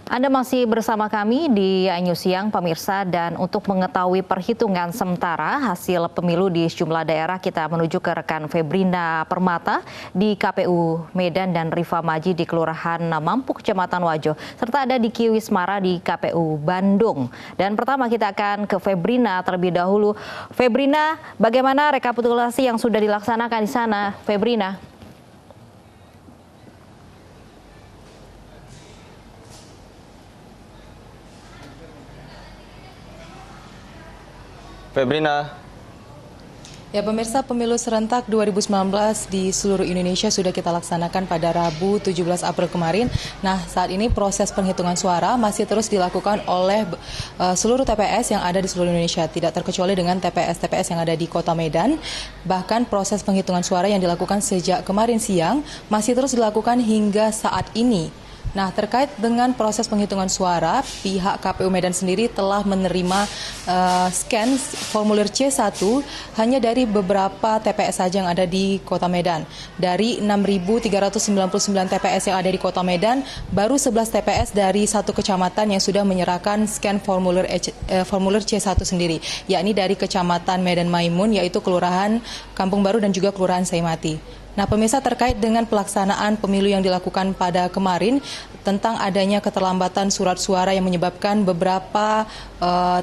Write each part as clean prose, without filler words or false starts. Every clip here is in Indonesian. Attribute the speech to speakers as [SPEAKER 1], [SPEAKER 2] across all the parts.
[SPEAKER 1] Anda masih bersama kami di News Siang, pemirsa, dan untuk mengetahui perhitungan sementara hasil pemilu di sejumlah daerah, kita menuju ke rekan Febrina Permata di KPU Medan dan Rifa Maji di Kelurahan Mampu, Kecamatan Wajo, serta ada di Wismara di KPU Bandung. Dan pertama kita akan ke Febrina terlebih dahulu. Febrina, bagaimana rekapitulasi yang sudah dilaksanakan di sana, Febrina?
[SPEAKER 2] Febrina.
[SPEAKER 3] Ya pemirsa, pemilu serentak 2019 di seluruh Indonesia sudah kita laksanakan pada Rabu 17 April kemarin. Nah, saat ini proses penghitungan suara masih terus dilakukan oleh seluruh TPS yang ada di seluruh Indonesia, tidak terkecuali dengan TPS-TPS yang ada di Kota Medan. Bahkan proses penghitungan suara yang dilakukan sejak kemarin siang masih terus dilakukan hingga saat ini. Nah, terkait dengan proses penghitungan suara, pihak KPU Medan sendiri telah menerima scan formulir C1 hanya dari beberapa TPS saja yang ada di Kota Medan. Dari 6.399 TPS yang ada di Kota Medan, baru 11 TPS dari satu kecamatan yang sudah menyerahkan scan formulir C1 sendiri, yakni dari Kecamatan Medan Maimun, yaitu Kelurahan Kampung Baru dan juga Kelurahan Saimati. Nah, pemirsa, terkait dengan pelaksanaan pemilu yang dilakukan pada kemarin tentang adanya keterlambatan surat suara yang menyebabkan beberapa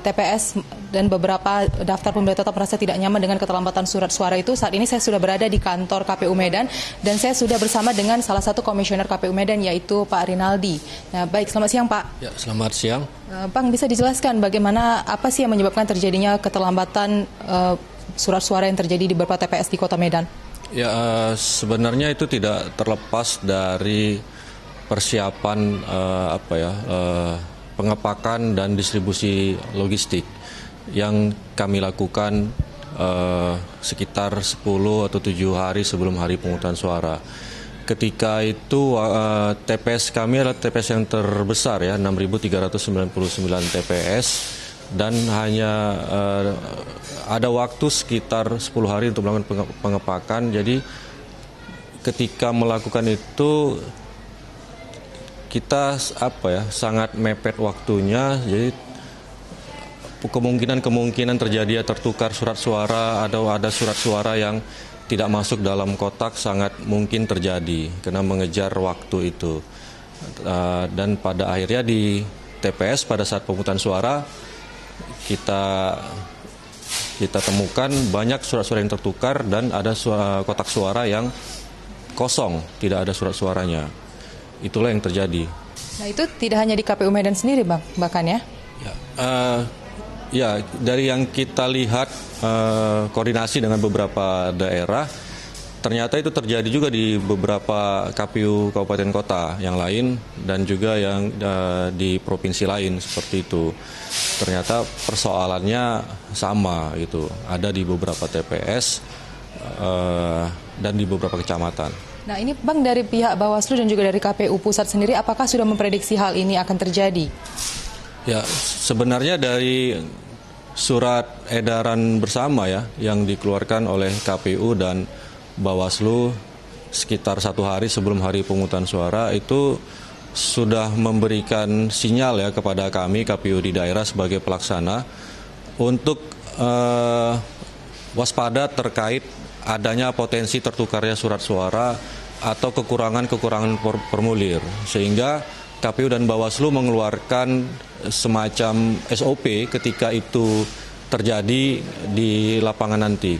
[SPEAKER 3] TPS dan beberapa daftar pemilih tetap merasa tidak nyaman dengan keterlambatan surat suara itu. Saat ini saya sudah berada di kantor KPU Medan dan saya sudah bersama dengan salah satu komisioner KPU Medan, yaitu Pak Rinaldi. Nah, baik, selamat siang Pak.
[SPEAKER 4] Ya, selamat siang.
[SPEAKER 3] Bang, bisa dijelaskan bagaimana, apa sih yang menyebabkan terjadinya keterlambatan surat suara yang terjadi di beberapa TPS di Kota Medan?
[SPEAKER 4] Ya, sebenarnya itu tidak terlepas dari persiapan pengepakan dan distribusi logistik yang kami lakukan sekitar 10 atau 7 hari sebelum hari pemungutan suara. Ketika itu TPS kami adalah TPS yang terbesar, ya, 6.399 TPS, dan hanya ada waktu sekitar 10 hari untuk melakukan pengepakan. Jadi ketika melakukan itu kita sangat mepet waktunya. Jadi kemungkinan terjadi tertukar surat suara atau ada surat suara yang tidak masuk dalam kotak sangat mungkin terjadi karena mengejar waktu itu. Dan pada akhirnya di TPS pada saat pemungutan suara kita temukan banyak surat-suara yang tertukar dan ada kotak suara yang kosong, tidak ada surat suaranya. Itulah yang terjadi.
[SPEAKER 3] Nah, itu tidak hanya di KPU Medan sendiri, Bang, bahkan ya?
[SPEAKER 4] Ya, dari yang kita lihat koordinasi dengan beberapa daerah, ternyata itu terjadi juga di beberapa KPU kabupaten kota yang lain dan juga yang di provinsi lain seperti itu. Ternyata persoalannya sama gitu, ada di beberapa TPS dan di beberapa kecamatan.
[SPEAKER 3] Nah, ini Bang, dari pihak Bawaslu dan juga dari KPU Pusat sendiri, apakah sudah memprediksi hal ini akan terjadi?
[SPEAKER 4] Ya, sebenarnya dari surat edaran bersama ya yang dikeluarkan oleh KPU dan Bawaslu sekitar 1 hari sebelum hari pemungutan suara itu sudah memberikan sinyal ya kepada kami KPU di daerah sebagai pelaksana untuk waspada terkait adanya potensi tertukarnya surat suara atau kekurangan formulir, sehingga KPU dan Bawaslu mengeluarkan semacam SOP ketika itu terjadi di lapangan nanti.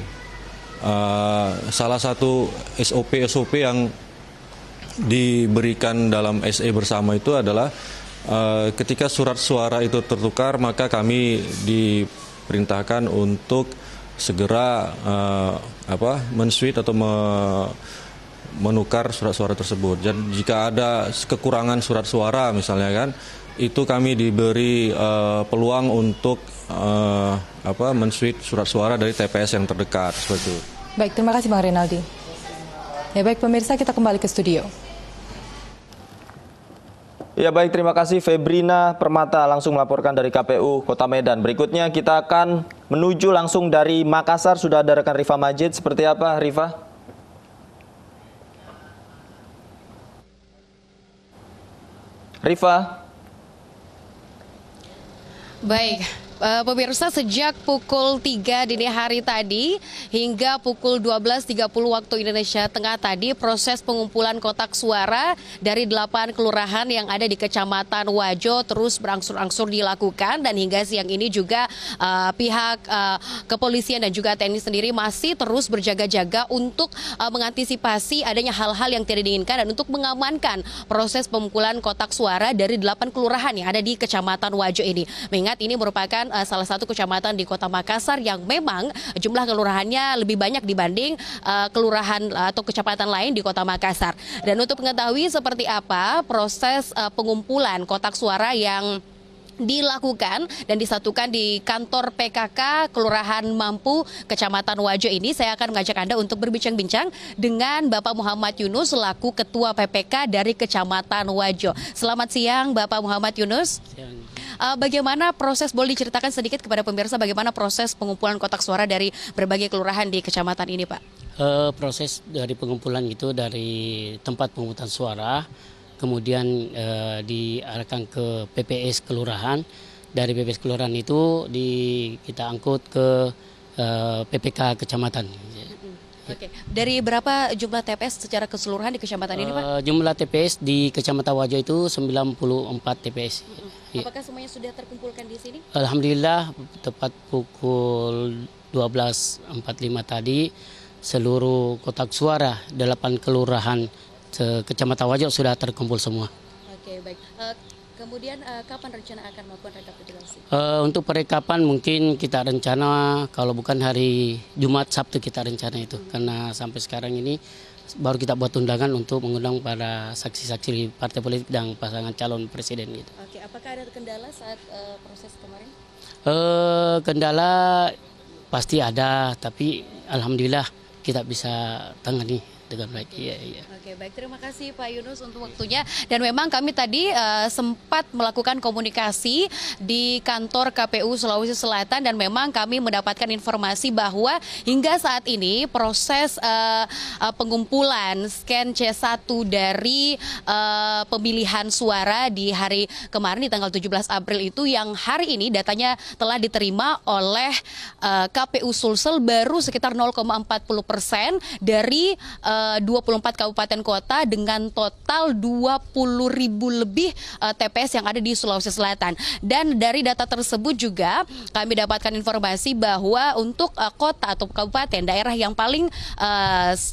[SPEAKER 4] Salah satu SOP yang diberikan dalam SE bersama itu adalah ketika surat suara itu tertukar, maka kami diperintahkan untuk segera men-switch atau menukar surat suara tersebut. Dan jika ada kekurangan surat suara misalnya kan, itu kami diberi peluang untuk men-switch surat suara dari TPS yang terdekat seperti itu.
[SPEAKER 3] Baik, terima kasih Bang Rinaldi. Ya baik pemirsa, kita kembali ke studio.
[SPEAKER 2] Ya baik, terima kasih Febrina Permata langsung melaporkan dari KPU Kota Medan. Berikutnya kita akan menuju langsung dari Makassar. Sudah ada rekan Rifa Majid. Seperti apa Rifa? Rifa?
[SPEAKER 5] Baik, pemirsa, sejak pukul 3 dini hari tadi hingga pukul 12.30 waktu Indonesia Tengah tadi, proses pengumpulan kotak suara dari 8 kelurahan yang ada di Kecamatan Wajo terus berangsur-angsur dilakukan, dan hingga siang ini juga pihak kepolisian dan juga TNI sendiri masih terus berjaga-jaga untuk mengantisipasi adanya hal-hal yang tidak diinginkan dan untuk mengamankan proses pengumpulan kotak suara dari 8 kelurahan yang ada di Kecamatan Wajo ini. Mengingat ini merupakan salah satu kecamatan di Kota Makassar yang memang jumlah kelurahannya lebih banyak dibanding kelurahan atau kecamatan lain di Kota Makassar. Dan untuk mengetahui seperti apa proses pengumpulan kotak suara yang dilakukan dan disatukan di kantor PKK Kelurahan Mampu Kecamatan Wajo ini, saya akan mengajak Anda untuk berbincang-bincang dengan Bapak Muhammad Yunus selaku Ketua PPK dari Kecamatan Wajo. Selamat siang Bapak Muhammad Yunus. Bagaimana proses, boleh diceritakan sedikit kepada pemirsa bagaimana proses pengumpulan kotak suara dari berbagai kelurahan di kecamatan ini, Pak?
[SPEAKER 6] Proses dari pengumpulan itu dari tempat pemungutan suara, kemudian diarahkan ke PPS kelurahan. Dari PPS kelurahan itu kita angkut ke PPK kecamatan.
[SPEAKER 5] Oke. Dari berapa jumlah TPS secara keseluruhan di kecamatan ini, Pak?
[SPEAKER 6] Jumlah TPS di Kecamatan Wajo itu 94 TPS.
[SPEAKER 5] Apakah semuanya sudah terkumpulkan di sini?
[SPEAKER 6] Alhamdulillah, tepat pukul 12.45 tadi seluruh kotak suara 8 kelurahan Kecamatan Wajo sudah terkumpul semua.
[SPEAKER 5] Oke, baik. Kemudian kapan rencana akan melakukan rekapitulasi?
[SPEAKER 6] Untuk perekapan mungkin kita rencana kalau bukan hari Jumat, Sabtu kita rencana itu. Karena sampai sekarang ini baru kita buat undangan untuk mengundang para saksi-saksi partai politik dan pasangan calon presiden gitu.
[SPEAKER 5] Oke, apakah ada kendala saat proses kemarin?
[SPEAKER 6] Kendala pasti ada, tapi alhamdulillah kita bisa tangani dengan baik. Iya.
[SPEAKER 5] Oke, baik, terima kasih Pak Yunus untuk waktunya. Dan memang kami tadi sempat melakukan komunikasi di kantor KPU Sulawesi Selatan, dan memang kami mendapatkan informasi bahwa hingga saat ini proses pengumpulan scan C1 dari pemilihan suara di hari kemarin di tanggal 17 April itu, yang hari ini datanya telah diterima oleh KPU Sulsel baru sekitar 0,40% dari 24 kabupaten kota dengan total 20.000 lebih TPS yang ada di Sulawesi Selatan. Dan dari data tersebut juga kami dapatkan informasi bahwa untuk kota atau kabupaten daerah yang paling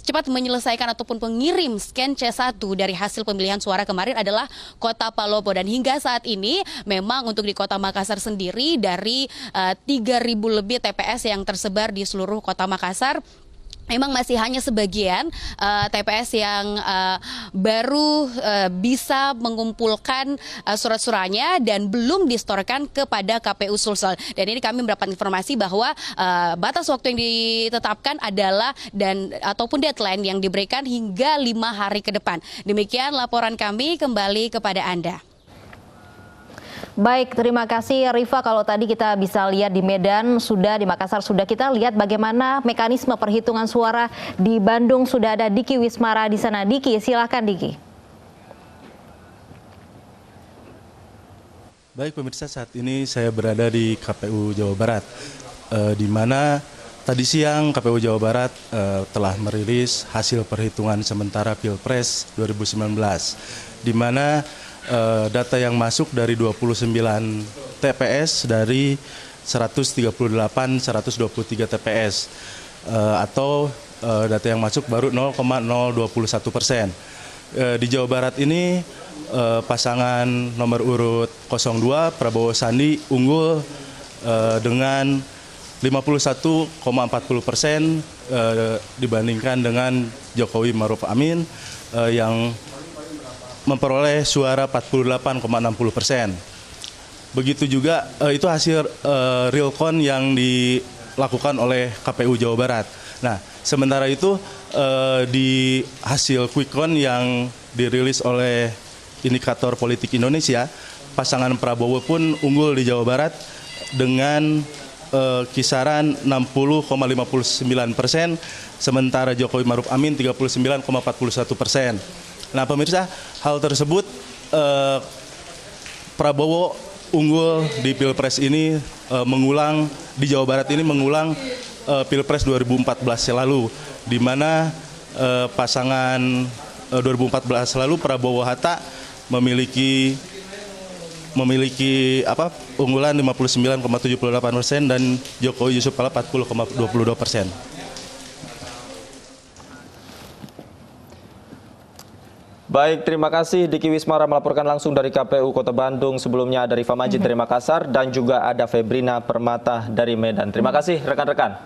[SPEAKER 5] cepat menyelesaikan ataupun mengirim scan C1 dari hasil pemilihan suara kemarin adalah Kota Palopo. Dan hingga saat ini memang untuk di Kota Makassar sendiri dari 3.000 lebih TPS yang tersebar di seluruh Kota Makassar, memang masih hanya sebagian TPS yang baru bisa mengumpulkan surat-suratnya dan belum distorkan kepada KPU Sulsel. Dan ini kami mendapat informasi bahwa batas waktu yang ditetapkan adalah ataupun deadline yang diberikan hingga 5 hari ke depan. Demikian laporan kami, kembali kepada Anda.
[SPEAKER 1] Baik, terima kasih Rifa. Kalau tadi kita bisa lihat di Medan, di Makassar sudah kita lihat bagaimana mekanisme perhitungan suara. Di Bandung sudah ada Diki Wismara di sana. Diki, silakan Diki.
[SPEAKER 7] Baik pemirsa, saat ini saya berada di KPU Jawa Barat, di mana tadi siang KPU Jawa Barat telah merilis hasil perhitungan sementara Pilpres 2019, di mana data yang masuk dari 29 TPS dari 138-123 TPS, atau data yang masuk baru 0,021%. Di Jawa Barat ini pasangan nomor urut 02 Prabowo Sandi unggul dengan 51,40% dibandingkan dengan Jokowi Maruf Amin yang memperoleh suara 48,60%. Begitu juga itu hasil realcon yang dilakukan oleh KPU Jawa Barat. Nah, sementara itu di hasil quickcon yang dirilis oleh Indikator Politik Indonesia, pasangan Prabowo pun unggul di Jawa Barat dengan kisaran 60,59%, sementara Jokowi Maruf Amin 39,41%. Nah pemirsa, hal tersebut Prabowo unggul di Pilpres ini mengulang di Jawa Barat ini mengulang Pilpres 2014 lalu, di mana pasangan 2014 lalu Prabowo Hatta memiliki unggulan 59,78% dan Jokowi Yusuf Kala 40,22%.
[SPEAKER 2] Baik, terima kasih Diki Wismara melaporkan langsung dari KPU Kota Bandung. Sebelumnya ada Rifa Majid dari Makassar dan juga ada Febrina Permata dari Medan. Terima kasih rekan-rekan.